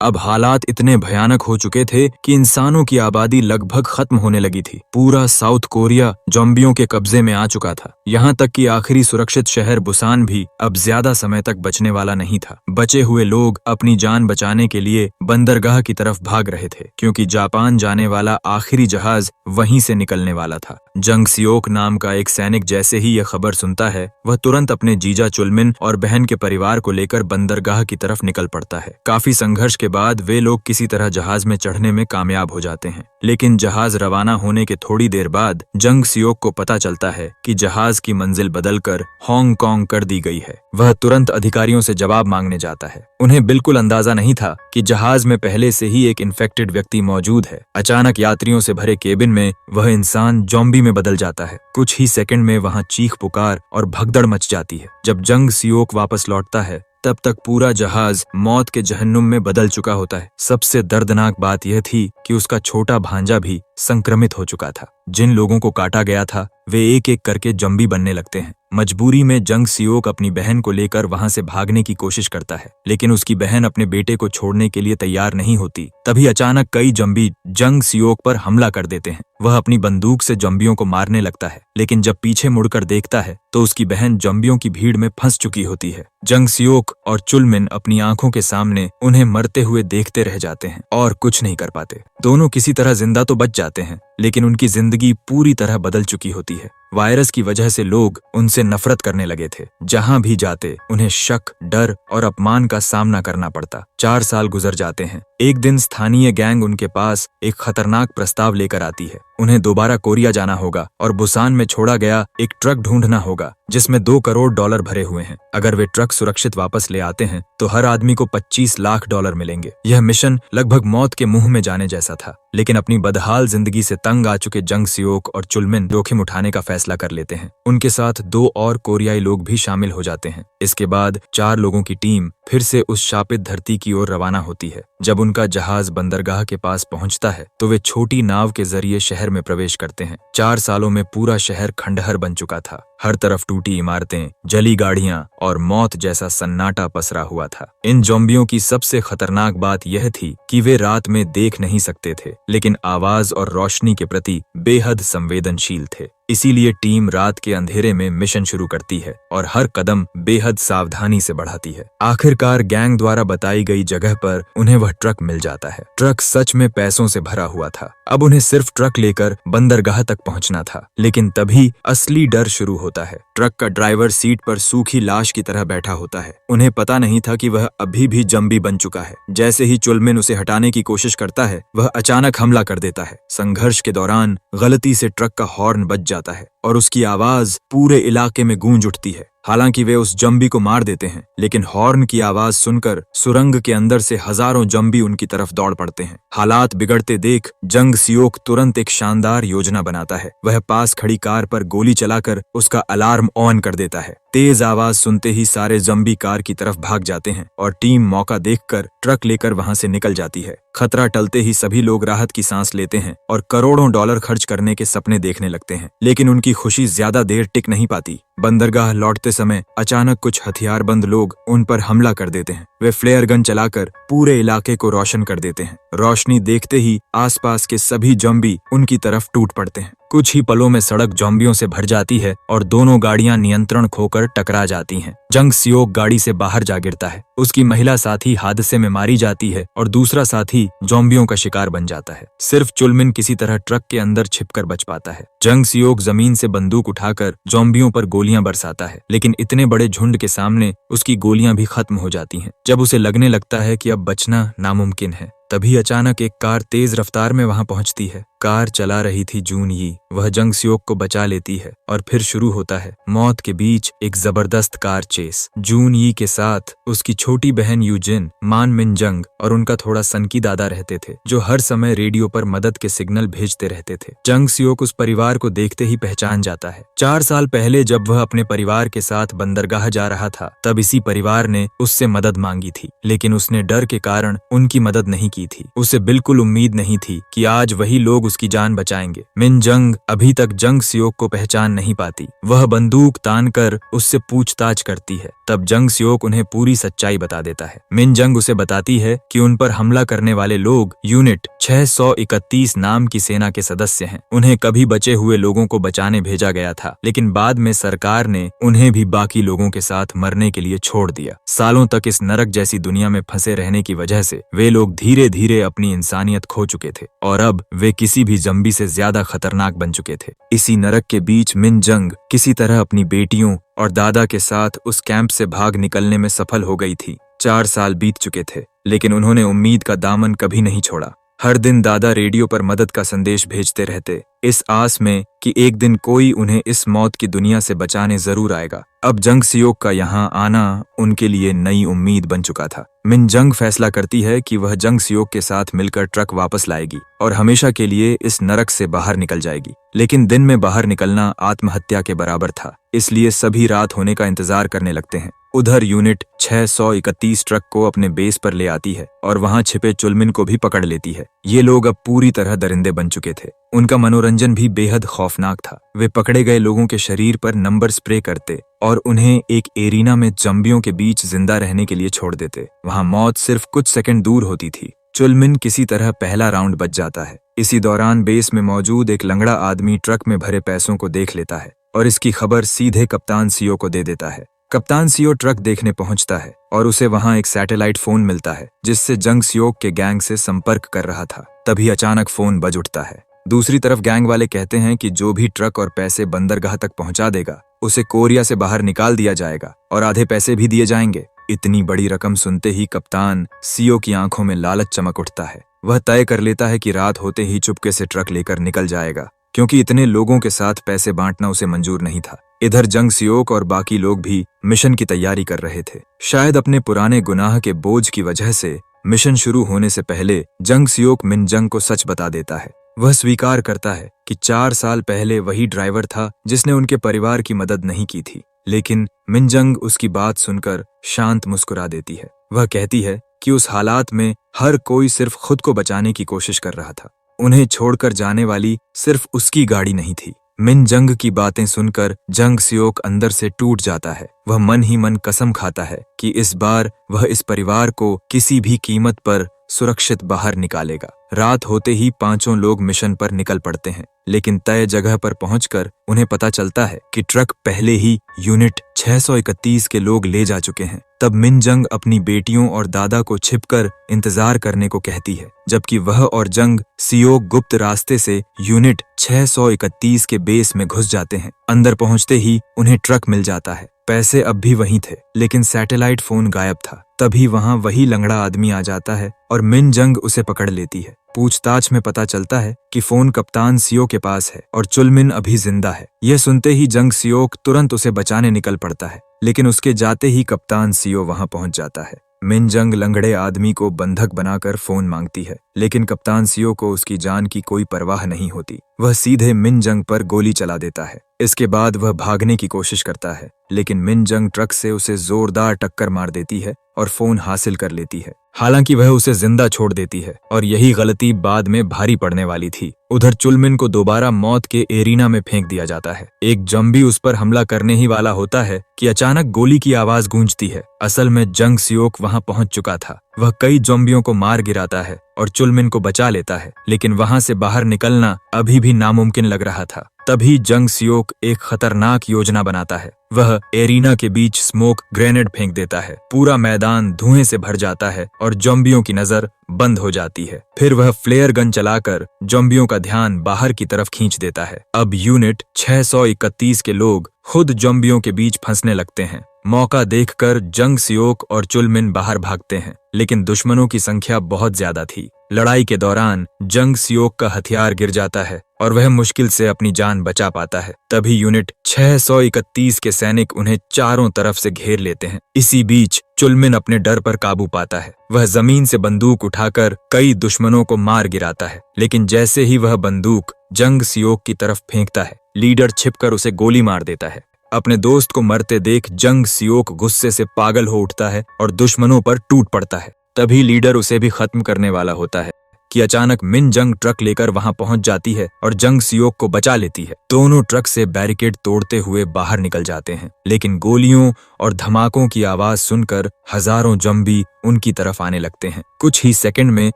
अब हालात इतने भयानक हो चुके थे कि इंसानों की आबादी लगभग खत्म होने लगी थी। पूरा साउथ कोरिया ज़ॉम्बियों के कब्जे में आ चुका था। यहाँ तक कि आखिरी सुरक्षित शहर बुसान भी अब ज्यादा समय तक बचने वाला नहीं था। बचे हुए लोग अपनी जान बचाने के लिए बंदरगाह की तरफ भाग रहे थे, क्योंकि जापान जाने वाला आखिरी जहाज वहीं से निकलने वाला था। जंग सियोक नाम का एक सैनिक जैसे ही यह खबर सुनता है, वह तुरंत अपने जीजा चुलमिन और बहन के परिवार को लेकर बंदरगाह की तरफ निकल पड़ता है। काफी संघर्ष के बाद वे लोग किसी तरह जहाज में चढ़ने में कामयाब हो जाते हैं, लेकिन जहाज रवाना होने के थोड़ी देर बाद जंग सियोक को पता चलता है कि जहाज की मंजिल बदलकर हांगकांग कर दी गई है। वह तुरंत अधिकारियों से जवाब मांगने जाता है। उन्हें बिल्कुल अंदाजा नहीं था कि जहाज में पहले से ही एक इन्फेक्टेड व्यक्ति मौजूद है। अचानक यात्रियों से भरे केबिन में वह इंसान ज़ॉम्बी में बदल जाता है। कुछ ही सेकंड में वहां चीख पुकार और भगदड़ मच जाती है। जब जंग सियोक वापस लौटता है, तब तक पूरा जहाज मौत के जहन्नुम में बदल चुका होता है। सबसे दर्दनाक बात यह थी कि उसका छोटा भांजा भी संक्रमित हो चुका था। जिन लोगों को काटा गया था वे एक एक करके ज़ॉम्बी बनने लगते हैं। मजबूरी में जंग सियोक अपनी बहन को लेकर वहां से भागने की कोशिश करता है, लेकिन उसकी बहन अपने बेटे को छोड़ने के लिए तैयार नहीं होती। तभी अचानक कई ज़ॉम्बी जंग सियोक पर हमला कर देते हैं। वह अपनी बंदूक से ज़ॉम्बियों को मारने लगता है, लेकिन जब पीछे मुड़कर देखता है तो उसकी बहन ज़ॉम्बियों की भीड़ में फंस चुकी होती है। जंग सियोक और चुलमिन अपनी आंखों के सामने उन्हें मरते हुए देखते रह जाते हैं और कुछ नहीं कर पाते। दोनों किसी तरह जिंदा तो बच जाते हैं, लेकिन उनकी जिंदगी पूरी तरह बदल चुकी होती है। वायरस की वजह से लोग उनसे नफरत करने लगे थे। जहां भी जाते उन्हें शक, डर और अपमान का सामना करना पड़ता। 4 साल गुजर जाते हैं। एक दिन स्थानीय गैंग उनके पास एक खतरनाक प्रस्ताव लेकर आती है। उन्हें दोबारा कोरिया जाना होगा और बुसान में छोड़ा गया एक ट्रक ढूंढना होगा जिसमें $2 करोड़ भरे हुए हैं। अगर वे ट्रक सुरक्षित वापस ले आते हैं तो हर आदमी को $25 लाख मिलेंगे। यह मिशन लगभग मौत के मुंह में जाने जैसा था, लेकिन अपनी बदहाल जिंदगी से तंग आ चुके जंग सियोक और चुलमिन जोखिम उठाने का फैसला कर लेते हैं। उनके साथ 2 और कोरियाई लोग भी शामिल हो जाते हैं। इसके बाद 4 लोगों की टीम फिर से उस शापित धरती की ओर रवाना होती है। जब उनका जहाज बंदरगाह के पास पहुंचता है तो वे छोटी नाव के जरिए शहर में प्रवेश करते हैं। 4 सालों में पूरा शहर खंडहर बन चुका था। हर तरफ टूटी इमारतें, जली गाड़ियां और मौत जैसा सन्नाटा पसरा हुआ था। इन ज़ॉम्बियों की सबसे खतरनाक बात यह थी कि वे रात में देख नहीं सकते थे, लेकिन आवाज और रोशनी के प्रति बेहद संवेदनशील थे। इसीलिए टीम रात के अंधेरे में मिशन शुरू करती है और हर कदम बेहद सावधानी से बढ़ाती है। आखिरकार गैंग द्वारा बताई गई जगह पर उन्हें वह ट्रक मिल जाता है। ट्रक सच में पैसों से भरा हुआ था। अब उन्हें सिर्फ ट्रक लेकर बंदरगाह तक पहुंचना था, लेकिन तभी असली डर शुरू होता है। ट्रक का ड्राइवर सीट पर सूखी लाश की तरह बैठा होता है। उन्हें पता नहीं था कि वह अभी भी ज़ॉम्बी बन चुका है। जैसे ही चुलमिन उसे हटाने की कोशिश करता है, वह अचानक हमला कर देता है। संघर्ष के दौरान गलती से ट्रक का हॉर्न बज जाता है और उसकी आवाज पूरे इलाके में गूंज उठती है। हालांकि वे उस ज़ॉम्बी को मार देते हैं, लेकिन हॉर्न की आवाज सुनकर सुरंग के अंदर से हजारों ज़ॉम्बी उनकी तरफ दौड़ पड़ते हैं। हालात बिगड़ते देख जंग सियोक तुरंत एक शानदार योजना बनाता है। वह पास खड़ी कार पर गोली चलाकर उसका अलार्म ऑन कर देता है। तेज आवाज सुनते ही सारे ज़ॉम्बी कार की तरफ भाग जाते हैं और टीम मौका देखकर ट्रक लेकर वहां से निकल जाती है। खतरा टलते ही सभी लोग राहत की सांस लेते हैं और करोड़ों डॉलर खर्च करने के सपने देखने लगते हैं, लेकिन उनकी खुशी ज्यादा देर टिक नहीं पाती। बंदरगाह लौटते समय अचानक कुछ हथियारबंद लोग उन पर हमला कर देते हैं। वे फ्लेयर गन चलाकर पूरे इलाके को रोशन कर देते हैं। रोशनी देखते ही आसपास के सभी ज़ॉम्बी उनकी तरफ टूट पड़ते हैं। कुछ ही पलों में सड़क ज़ॉम्बियों से भर जाती है और दोनों गाड़ियां नियंत्रण खोकर टकरा जाती हैं। जंग सियोक गाड़ी से बाहर जा गिरता है। उसकी महिला साथी हादसे में मारी जाती है और दूसरा साथी ज़ॉम्बियों का शिकार बन जाता है। सिर्फ चुलमिन किसी तरह ट्रक के अंदर छिपकर बच पाता है। जंग सियोक जमीन से बंदूक उठाकर ज़ॉम्बियों पर गोलियां बरसाता है, लेकिन इतने बड़े झुंड के सामने उसकी गोलियां भी खत्म हो जाती हैं। जब उसे लगने लगता है कि अब बचना नामुमकिन है, तभी अचानक एक कार तेज रफ्तार में वहां पहुंचती है। कार चला रही थी जून यी। वह जंग सियोक को बचा लेती है और फिर शुरू होता है मौत के बीच एक जबरदस्त कार चेस। जून यी के साथ उसकी छोटी बहन यूजिन, मान मिन जंग और उनका थोड़ा सनकी दादा रहते थे, जो हर समय रेडियो पर मदद के सिग्नल भेजते रहते थे। जंग सियोक उस परिवार को देखते ही पहचान जाता है। 4 साल पहले जब वह अपने परिवार के साथ बंदरगाह जा रहा था, तब इसी परिवार ने उससे मदद मांगी थी, लेकिन उसने डर के कारण उनकी मदद नहीं की थी। उसे बिल्कुल उम्मीद नहीं थी कि आज वही लोग उसकी जान बचाएंगे। मिन जंग अभी तक जंग सियोक को पहचान नहीं पाती। वह बंदूक तानकर उससे पूछताछ करती है। तब जंग सियोक उन्हें पूरी सच्चाई बता देता है। मिन जंग उसे बताती है कि उन पर हमला करने वाले लोग यूनिट 631 नाम की सेना के सदस्य हैं। उन्हें कभी बचे हुए लोगों को बचाने भेजा गया था, लेकिन बाद में सरकार ने उन्हें भी बाकी लोगों के साथ मरने के लिए छोड़ दिया। सालों तक इस नरक जैसी दुनिया में फंसे रहने की वजह से वे लोग धीरे धीरे अपनी इंसानियत खो चुके थे और अब वे किसी भी ज़म्बी से ज्यादा खतरनाक बन चुके थे। इसी नरक के बीच मिन जंग किसी तरह अपनी बेटियों और दादा के साथ उस कैंप से भाग निकलने में सफल हो गई थी। 4 साल बीत चुके थे, लेकिन उन्होंने उम्मीद का दामन कभी नहीं छोड़ा। हर दिन दादा रेडियो पर मदद का संदेश भेजते रहते, इस आस में कि एक दिन कोई उन्हें इस मौत की दुनिया से बचाने जरूर आएगा। अब जंग सियोक का यहाँ आना उनके लिए नई उम्मीद बन चुका था। मिन जंग फैसला करती है कि वह जंग सियोक के साथ मिलकर ट्रक वापस लाएगी और हमेशा के लिए इस नरक से बाहर निकल जाएगी। लेकिन दिन में बाहर निकलना आत्महत्या के बराबर था, इसलिए सभी रात होने का इंतजार करने लगते हैं। उधर यूनिट 631 ट्रक को अपने बेस पर ले आती है और वहां छिपे चुलमिन को भी पकड़ लेती है। ये लोग अब पूरी तरह दरिंदे बन चुके थे। उनका मनोरंजन भी बेहद खौफनाक था। वे पकड़े गए लोगों के शरीर पर नंबर स्प्रे करते और उन्हें एक एरिना में जंबियों के बीच जिंदा रहने के लिए छोड़ देते। वहां मौत सिर्फ कुछ सेकंड दूर होती थी। चुलमिन किसी तरह पहला राउंड बच जाता है। इसी दौरान बेस में मौजूद एक लंगड़ा आदमी ट्रक में भरे पैसों को देख लेता है और इसकी खबर सीधे कप्तान सियो को दे देता है। कप्तान सियो ट्रक देखने पहुंचता है और उसे वहां एक सैटेलाइट फोन मिलता है जिससे जंग सियोक के गैंग से संपर्क कर रहा था। तभी अचानक फोन बज उठता है। दूसरी तरफ गैंग वाले कहते हैं कि जो भी ट्रक और पैसे बंदरगाह तक पहुंचा देगा उसे कोरिया से बाहर निकाल दिया जाएगा और आधे पैसे भी दिए जाएंगे। इतनी बड़ी रकम सुनते ही कप्तान सियो की आंखों में लालच चमक उठता है। वह तय कर लेता है कि रात होते ही चुपके से ट्रक लेकर निकल जाएगा, क्योंकि इतने लोगों के साथ पैसे बांटना उसे मंजूर नहीं था। इधर जंग सियोक और बाकी लोग भी मिशन की तैयारी कर रहे थे। शायद अपने पुराने गुनाह के बोझ की वजह से मिशन शुरू होने से पहले जंग सियोक मिन जंग को सच बता देता है। वह स्वीकार करता है कि 4 साल पहले वही ड्राइवर था जिसने उनके परिवार की मदद नहीं की थी, लेकिन मिन जंग उसकी बात सुनकर शांत मुस्कुरा देती है। वह कहती है कि उस हालात में हर कोई सिर्फ खुद को बचाने की कोशिश कर रहा था। उन्हें छोड़कर जाने वाली सिर्फ उसकी गाड़ी नहीं थी। मिन जंग की बातें सुनकर जंग सियोक अंदर से टूट जाता है। वह मन ही मन कसम खाता है कि इस बार वह इस परिवार को किसी भी कीमत पर सुरक्षित बाहर निकालेगा। रात होते ही 5 लोग मिशन पर निकल पड़ते हैं, लेकिन तय जगह पर पहुंचकर उन्हें पता चलता है कि ट्रक पहले ही यूनिट 631 के लोग ले जा चुके हैं। तब मिन जंग अपनी बेटियों और दादा को छिपकर इंतजार करने को कहती है, जबकि वह और जंग सियोक गुप्त रास्ते से यूनिट 631 के बेस में घुस जाते हैं। अंदर पहुंचते ही उन्हें ट्रक मिल जाता है। पैसे अब भी वहीं थे, लेकिन सैटेलाइट फोन गायब था। तभी वहां वही लंगड़ा आदमी आ जाता है और मिन जंग उसे पकड़ लेती है। पूछताछ में पता चलता है कि फोन कप्तान सियो के पास है और चुलमिन अभी जिंदा है। यह सुनते ही जंग सियोक तुरंत उसे बचाने निकल पड़ता है, लेकिन उसके जाते ही कप्तान सियो वहां पहुंच जाता है। मिन जंग लंगड़े आदमी को बंधक बनाकर फोन मांगती है, लेकिन कप्तान सियो को उसकी जान की कोई परवाह नहीं होती। वह सीधे मिन जंग पर गोली चला देता है। इसके बाद वह भागने की कोशिश करता है, लेकिन मिन जंग ट्रक से उसे जोरदार टक्कर मार देती है और फोन हासिल कर लेती है। हालांकि वह उसे जिंदा छोड़ देती है और यही गलती बाद में भारी पड़ने वाली थी। उधर चुलमिन को दोबारा मौत के एरिना में फेंक दिया जाता है। एक जंबी उस पर हमला करने ही वाला होता है कि अचानक गोली की आवाज गूंजती है। असल में जंग सियोक वहां पहुंच चुका था। वह कई जॉम्बियों को मार गिराता है और चुलमिन को बचा लेता है, लेकिन वहां से बाहर निकलना अभी भी नामुमकिन लग रहा था। तभी जंग सियोक एक खतरनाक योजना बनाता है। वह एरिना के बीच स्मोक ग्रेनेड फेंक देता है। पूरा मैदान धुएं से भर जाता है और जॉम्बियों की नजर बंद हो जाती है। फिर वह फ्लेयर गन चलाकर जॉम्बियों का ध्यान बाहर की तरफ खींच देता है। अब यूनिट 631 के लोग खुद जॉम्बियों के बीच फंसने लगते हैं। मौका देखकर जंग सियोक और चुलमिन बाहर भागते हैं, लेकिन दुश्मनों की संख्या बहुत ज्यादा थी। लड़ाई के दौरान जंग सियोक का हथियार गिर जाता है और वह मुश्किल से अपनी जान बचा पाता है। तभी यूनिट 631 के सैनिक उन्हें चारों तरफ से घेर लेते हैं। इसी बीच चुलमिन अपने डर पर काबू पाता है। वह जमीन से बंदूक उठाकर कई दुश्मनों को मार गिराता है, लेकिन जैसे ही वह बंदूक जंग सियोक की तरफ फेंकता है, लीडर छिपकर उसे गोली मार देता है। अपने दोस्त को मरते देख जंग सियोक गुस्से से पागल हो उठता है और दुश्मनों पर टूट पड़ता है। तभी लीडर उसे भी खत्म करने वाला होता है, कि अचानक मिन जंग ट्रक लेकर वहां पहुंच जाती है और जंग सियोक को बचा लेती है। दोनों ट्रक से बैरिकेड तोड़ते हुए बाहर निकल जाते हैं, लेकिन गोलियों और धमाकों की आवाज सुनकर हजारों जंबी उनकी तरफ आने लगते हैं। कुछ ही सेकंड में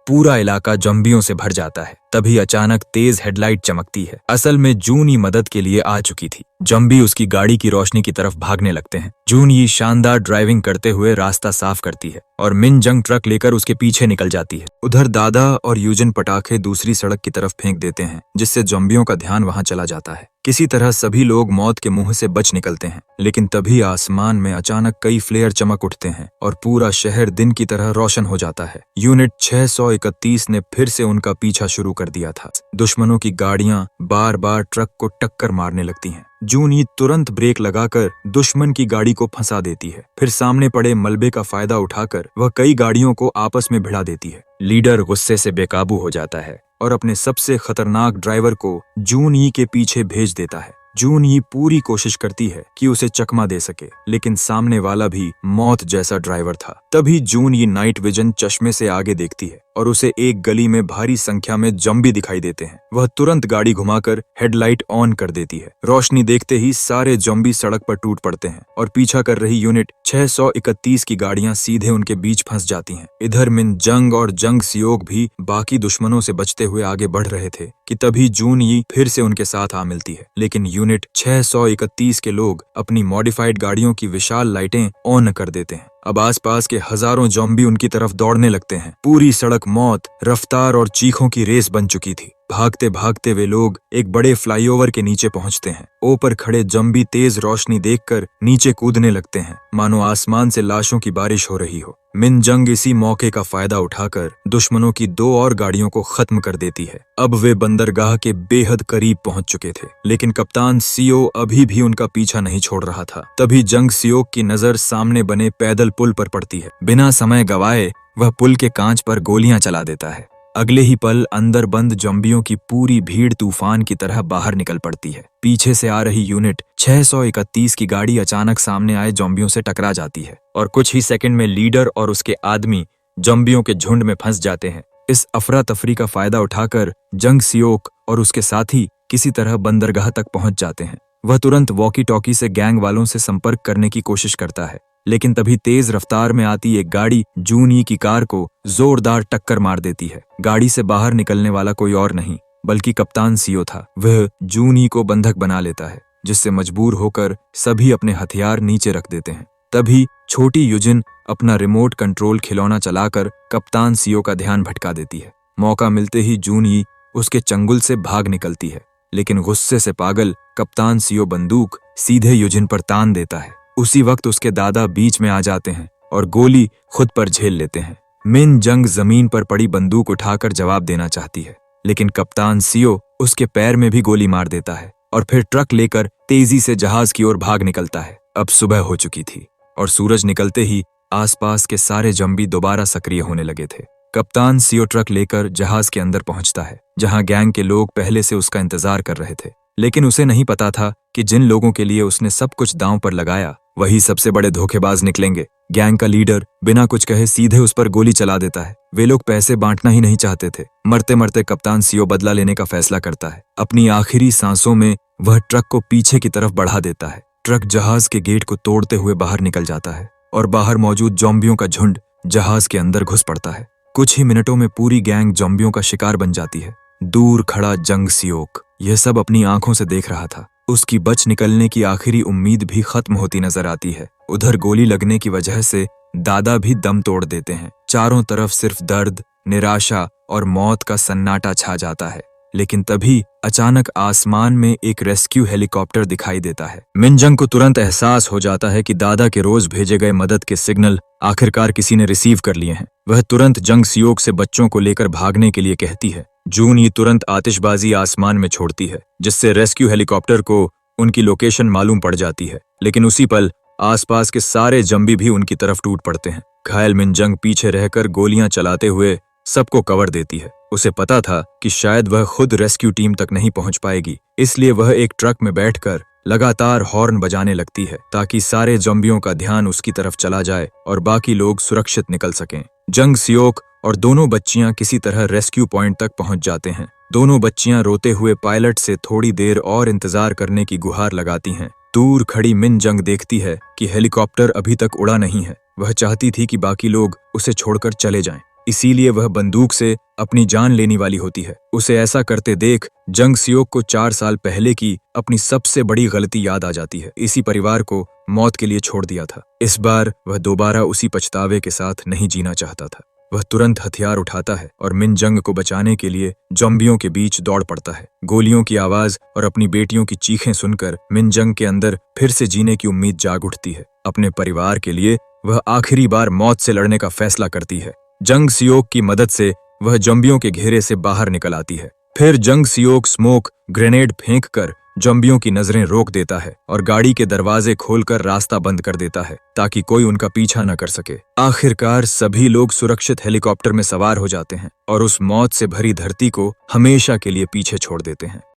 पूरा इलाका जंबियों से भर जाता है। तभी अचानक तेज हेडलाइट चमकती है। असल में जून ही मदद के लिए आ चुकी थी। जंबी उसकी गाड़ी की रोशनी की तरफ भागने लगते हैं। जून ही शानदार ड्राइविंग करते हुए रास्ता साफ करती है और मिन जंग ट्रक लेकर उसके पीछे निकल जाती है। उधर दादा और यूजन पटाखे दूसरी सड़क की तरफ फेंक देते हैं, जिससे जंबियों का ध्यान वहां चला जाता है। किसी तरह सभी लोग मौत के मुंह से बच निकलते हैं, लेकिन तभी आसमान में अचानक कई फ्लेयर चमक उठते हैं और पूरा शहर दिन की तरह रोशन हो जाता है। यूनिट 631 ने फिर से उनका पीछा शुरू कर दिया था। दुश्मनों की गाड़ियां बार बार ट्रक को टक्कर मारने लगती हैं। जून ही तुरंत ब्रेक लगाकर दुश्मन की गाड़ी को फंसा देती है। फिर सामने पड़े मलबे का फायदा उठाकर वह कई गाड़ियों को आपस में भिड़ा देती है। लीडर गुस्से से बेकाबू हो जाता है और अपने सबसे खतरनाक ड्राइवर को जून ही के पीछे भेज देता है। जून ही पूरी कोशिश करती है कि उसे चकमा दे सके, लेकिन सामने वाला भी मौत जैसा ड्राइवर था। तभी जून ही नाइट विजन चश्मे से आगे देखती है और उसे एक गली में भारी संख्या में जंबी दिखाई देते हैं। वह तुरंत गाड़ी घुमाकर हेडलाइट ऑन कर देती है। रोशनी देखते ही सारे जंबी सड़क पर टूट पड़ते हैं और पीछा कर रही यूनिट 631 की गाड़ियां सीधे उनके बीच फंस जाती हैं। इधर मिन जंग और जंग सियोक भी बाकी दुश्मनों से बचते हुए आगे बढ़ रहे थे कि तभी जून ही फिर से उनके साथ आ मिलती है, लेकिन यूनिट 631 के लोग अपनी मॉडिफाइड गाड़ियों की विशाल लाइटें ऑन कर देते हैं। अब आसपास के हजारों ज़ॉम्बी उनकी तरफ दौड़ने लगते हैं। पूरी सड़क मौत, रफ्तार और चीखों की रेस बन चुकी थी। भागते भागते वे लोग एक बड़े फ्लाईओवर के नीचे पहुंचते हैं। ऊपर खड़े ज़ॉम्बी तेज रोशनी देखकर नीचे कूदने लगते हैं, मानो आसमान से लाशों की बारिश हो रही हो। मिन जंग इसी मौके का फायदा उठाकर दुश्मनों की 2 और गाड़ियों को खत्म कर देती है। अब वे बंदरगाह के बेहद करीब पहुंच चुके थे, लेकिन कप्तान सियो अभी भी उनका पीछा नहीं छोड़ रहा था। तभी जंग सियोक की नजर सामने बने पैदल पुल पर पड़ती है। बिना समय गवाए वह पुल के कांच पर गोलियां चला देता है। अगले ही पल अंदर बंद ज़ॉम्बियों की पूरी भीड़ तूफान की तरह बाहर निकल पड़ती है। पीछे से आ रही यूनिट 631 की गाड़ी अचानक सामने आए ज़ॉम्बियों से टकरा जाती है और कुछ ही सेकंड में लीडर और उसके आदमी ज़ॉम्बियों के झुंड में फंस जाते हैं। इस अफरा तफरी का फायदा उठाकर जंग सियोक और उसके साथी किसी तरह बंदरगाह तक पहुंच जाते हैं। वह तुरंत वॉकी टॉकी से गैंग वालों से संपर्क करने की कोशिश करता है, लेकिन तभी तेज रफ्तार में आती एक गाड़ी जून ही की कार को जोरदार टक्कर मार देती है। गाड़ी से बाहर निकलने वाला कोई और नहीं बल्कि कप्तान सियो था। वह जून ही को बंधक बना लेता है, जिससे मजबूर होकर सभी अपने हथियार नीचे रख देते हैं। तभी छोटी यूजिन अपना रिमोट कंट्रोल खिलौना चलाकर कप्तान सियो का ध्यान भटका देती है। मौका मिलते ही जून ही उसके चंगुल से भाग निकलती है, लेकिन गुस्से से पागल कप्तान सियो बंदूक सीधे यूजिन पर तान देता है। उसी वक्त उसके दादा बीच में आ जाते हैं और गोली खुद पर झेल लेते हैं। मिन जंग जमीन पर पड़ी बंदूक उठाकर जवाब देना चाहती है, लेकिन कप्तान सियो उसके पैर में भी गोली मार देता है और फिर ट्रक लेकर तेजी से जहाज की ओर भाग निकलता है। अब सुबह हो चुकी थी और सूरज निकलते ही आसपास के सारे ज़ॉम्बी दोबारा सक्रिय होने लगे थे। कप्तान सियो ट्रक लेकर जहाज के अंदर पहुंचता है, जहां गैंग के लोग पहले से उसका इंतजार कर रहे थे। लेकिन उसे नहीं पता था कि जिन लोगों के लिए उसने सब कुछ दांव पर लगाया वही सबसे बड़े धोखेबाज निकलेंगे। गैंग का लीडर बिना कुछ कहे सीधे उस पर गोली चला देता है। वे लोग पैसे बांटना ही नहीं चाहते थे। मरते मरते कप्तान सियो बदला लेने का फैसला करता है। अपनी आखिरी सांसों में वह ट्रक को पीछे की तरफ बढ़ा देता है। ट्रक जहाज के गेट को तोड़ते हुए बाहर निकल जाता है और बाहर मौजूद ज़ॉम्बियों का झुंड जहाज के अंदर घुस पड़ता है। कुछ ही मिनटों में पूरी गैंग ज़ॉम्बियों का शिकार बन जाती है। दूर खड़ा जंग सियोक यह सब अपनी आंखों से देख रहा था। उसकी बच निकलने की आखिरी उम्मीद भी खत्म होती नजर आती है। उधर गोली लगने की वजह से दादा भी दम तोड़ देते हैं। चारों तरफ सिर्फ दर्द, निराशा और मौत का सन्नाटा छा जाता है। लेकिन तभी अचानक आसमान में एक रेस्क्यू हेलीकॉप्टर दिखाई देता है। मिनजंग को तुरंत एहसास हो जाता है कि दादा के रोज भेजे गए मदद के सिग्नल आखिरकार किसी ने रिसीव कर लिए हैं। वह तुरंत जंग सियोक से बच्चों को लेकर भागने के लिए कहती है। जून ये तुरंत आतिशबाजी आसमान में छोड़ती है, जिससे रेस्क्यू हेलीकॉप्टर को उनकी लोकेशन मालूम पड़ जाती है। लेकिन उसी पल आसपास के सारे ज़ॉम्बी भी उनकी तरफ टूट पड़ते हैं। घायल मिनजंग पीछे रहकर गोलियां चलाते हुए सबको कवर देती है। उसे पता था कि शायद वह खुद रेस्क्यू टीम तक नहीं पहुंच पाएगी, इसलिए वह एक ट्रक में बैठकर लगातार हॉर्न बजाने लगती है ताकि सारे ज़ॉम्बियों का ध्यान उसकी तरफ चला जाए और बाकी लोग सुरक्षित निकल सकें। जंग सियोक और दोनों बच्चियां किसी तरह रेस्क्यू पॉइंट तक पहुंच जाते हैं। दोनों बच्चियां रोते हुए पायलट से थोड़ी देर और इंतजार करने की गुहार लगाती हैं। दूर खड़ी मिन जंग देखती है कि हेलीकॉप्टर अभी तक उड़ा नहीं है। वह चाहती थी कि बाकी लोग उसे छोड़कर चले जाएं, इसीलिए वह बंदूक से अपनी जान लेने वाली होती है। उसे ऐसा करते देख जंग सियोक को 4 साल पहले की अपनी सबसे बड़ी गलती याद आ जाती है। इसी परिवार को मौत के लिए छोड़ दिया था। इस बार वह दोबारा उसी पछतावे के साथ नहीं जीना चाहता था। वह तुरंत हथियार उठाता है और मिन जंग को बचाने के लिए ज़ॉम्बियों के बीच दौड़ पड़ता है। गोलियों की आवाज और अपनी बेटियों की चीखें सुनकर मिन जंग के अंदर फिर से जीने की उम्मीद जाग उठती है। अपने परिवार के लिए वह आखिरी बार मौत से लड़ने का फैसला करती है। जंग सियोक की मदद से वह ज़ॉम्बियों के घेरे से बाहर निकल आती है। फिर जंग सियोक स्मोक ग्रेनेड फेंककर ज़ॉम्बियों की नजरें रोक देता है और गाड़ी के दरवाजे खोलकर रास्ता बंद कर देता है ताकि कोई उनका पीछा न कर सके। आखिरकार सभी लोग सुरक्षित हेलीकॉप्टर में सवार हो जाते हैं और उस मौत से भरी धरती को हमेशा के लिए पीछे छोड़ देते हैं।